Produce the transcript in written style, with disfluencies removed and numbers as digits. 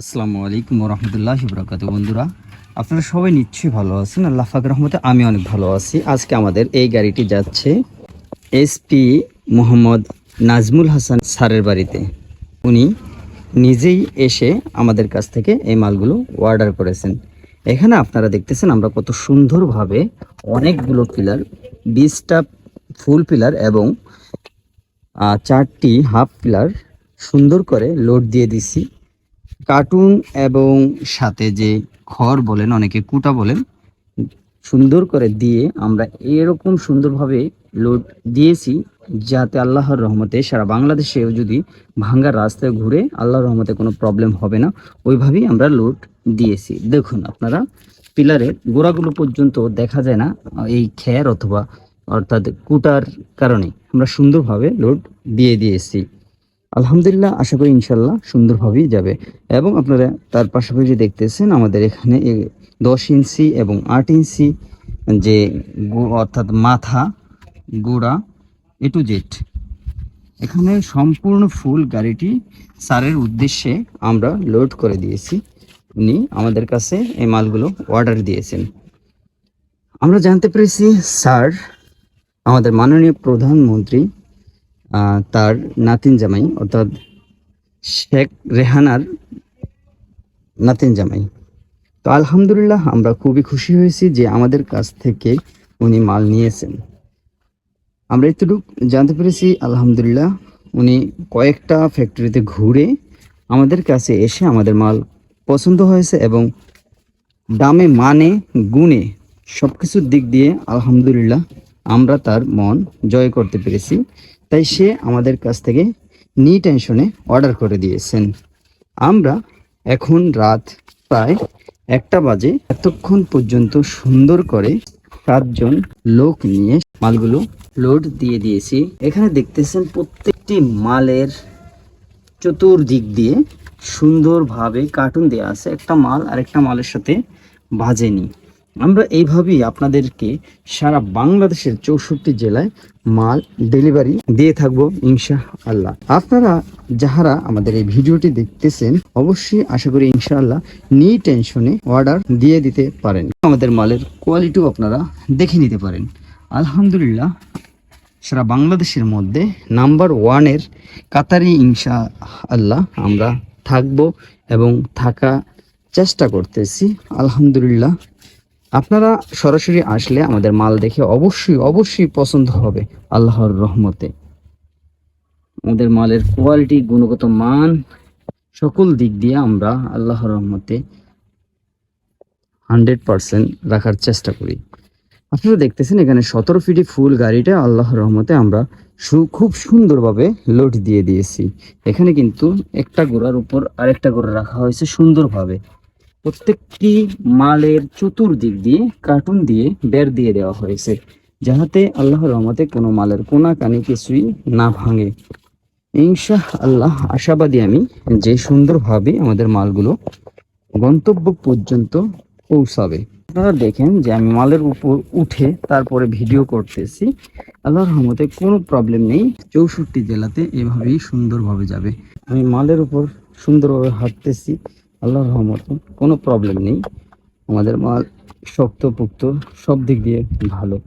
আসসালামু আলাইকুম রহমতুল্লাহ বরকাত। বন্ধুরা, আপনারা সবাই নিশ্চয়ই ভালো আছেন। আল্লাহ পাকের রহমতে আমি অনেক ভালো আছি। আজকে আমাদের এই গাড়িটি যাচ্ছে এসপি মোহাম্মদ নাজমুল হাসান স্যারের বাড়িতে। উনি নিজেই এসে আমাদের কাছ থেকে এই মালগুলো অর্ডার করেছেন। এখানে আপনারা দেখতেছেন আমরা কত সুন্দরভাবে অনেকগুলো পিলার, 20টা ফুল পিলার এবং 4টি হাফ পিলার সুন্দর করে লোড দিয়ে দিছি। কার্টুন এবং সাথে যে খড় বলেন, অনেকে কুটা বলেন, সুন্দর করে দিয়ে আমরা এরকম সুন্দরভাবে লোড দিয়েছি, যাতে আল্লাহর রহমতে সারা বাংলাদেশেও যদি ভাঙ্গা রাস্তায় ঘুরে আল্লাহর রহমতে কোনো প্রবলেম হবে না। ওইভাবেই আমরা লোড দিয়েছি। দেখুন আপনারা, পিলারের গোড়াগুলো পর্যন্ত দেখা যায় না এই খ্যার অথবা অর্থাৎ কুটার কারণে আমরা সুন্দরভাবে লোড দিয়ে দিয়েছি। আলহামদুলিল্লাহ, আশা করি ইনশাল্লাহ সুন্দরভাবেই যাবে। এবং আপনারা তার পাশাপাশি দেখতেছেন আমাদের এখানে 10 ইঞ্চি এবং 8 ইঞ্চি যে অর্থাৎ মাথা, গোড়া, এ টু জেড এখানে সম্পূর্ণ ফুল গাড়িটি স্যারের উদ্দেশ্যে আমরা লোড করে দিয়েছি। উনি আমাদের কাছে এই মালগুলো অর্ডার দিয়েছেন। আমরা জানতে পেরেছি স্যার আমাদের মাননীয় প্রধানমন্ত্রী তার নাতিন জামাই অর্থাৎ শেখ রেহানার নাতিন জামাই। তো আলহামদুলিল্লাহ, আমরা খুবই খুশি হয়েছি যে আমাদের কাছ থেকে উনি মাল নিয়েছেন। আমরা এতটুকু জানতে পেরেছি আলহামদুলিল্লাহ, উনি কয়েকটা ফ্যাক্টরিতে ঘুরে আমাদের কাছে এসে আমাদের মাল পছন্দ হয়েছে এবং দামে, মানে, গুণে সব কিছুর দিক দিয়ে আলহামদুলিল্লাহ আমরা তার মন জয় করতে পেরেছি। তাই সে আমাদের কাছ থেকে টেনশনে অর্ডার করে দিয়েছেন। আমরা এখন রাত প্রায় 1টা বাজে, এতক্ষণ পর্যন্ত সুন্দর করে 7জন লোক নিয়ে মালগুলো লোড দিয়ে দিয়েছি। এখানে দেখতেছেন প্রত্যেকটি মালের চতুর্দিক দিয়ে সুন্দরভাবে কার্টুন দেওয়া আছে। একটা মাল আরেকটা মালের সাথে বাজেনি। আমরা এইভাবেই আপনাদেরকে সারা বাংলাদেশের 64 জেলায় মাল ডেলিভারি দিয়ে থাকবো ইনশাআল্লাহ। আপনারা যারা আমাদের এই ভিডিওটি দেখতেছেন অবশ্যই আশা করি ইনশাআল্লাহ টেনশনে অর্ডার দিয়ে দিতে পারেন। আমাদের মালের কোয়ালিটিও আপনারা দেখে নিতে পারেন। আলহামদুলিল্লাহ, সারা বাংলাদেশের মধ্যে নাম্বার 1-এর কাতারে ইনশাআল্লাহ আমরা থাকবো এবং থাকা চেষ্টা করতেছি। আলহামদুলিল্লাহ, আপনারা সরাসরি আসলে আমাদের মাল দেখে অবশ্যই পছন্দ হবে আল্লাহর রহমতে। আমাদের মালের কোয়ালিটি, গুণগত মান, সকল দিক দিয়ে আমরা আল্লাহর রহমতে 100% রাখার চেষ্টা করি। আপনারা দেখতেছেন এখানে 17 ফিটি ফুল গাড়িটা আল্লাহর রহমতে আমরা খুব সুন্দরভাবে লোড দিয়ে দিয়েছি। এখানে কিন্তু একটা গোড়ার উপর আরেকটা গোড়া রাখা হয়েছে সুন্দরভাবে। প্রত্যেকটি মালের চতুর্দিক দিয়ে কার্টুন দিয়ে বের দিয়ে দেওয়া হয়েছে, যাহাতে আল্লাহর রহমতে কোনো মালের কোনা কানি কিছুই না ভাঙে। ইনশাআল্লাহ আশাবাদী আমি যে সুন্দরভাবে আমাদের মালগুলো গন্তব্য পর্যন্ত পৌঁছাবে। আপনারা দেখেন যে আমি মালের উপর উঠে তারপরে ভিডিও করতেছি। আল্লাহর রহমতে কোনো প্রবলেম নেই। 64 জেলাতে এভাবেই সুন্দরভাবে যাবে। আমি মালের উপর সুন্দরভাবে হাঁটতেছি, আল্লাহর রহমতে কোনো প্রবলেম নেই। আমাদের মাল শক্তপোক্ত, সব দিক দিয়ে ভালো।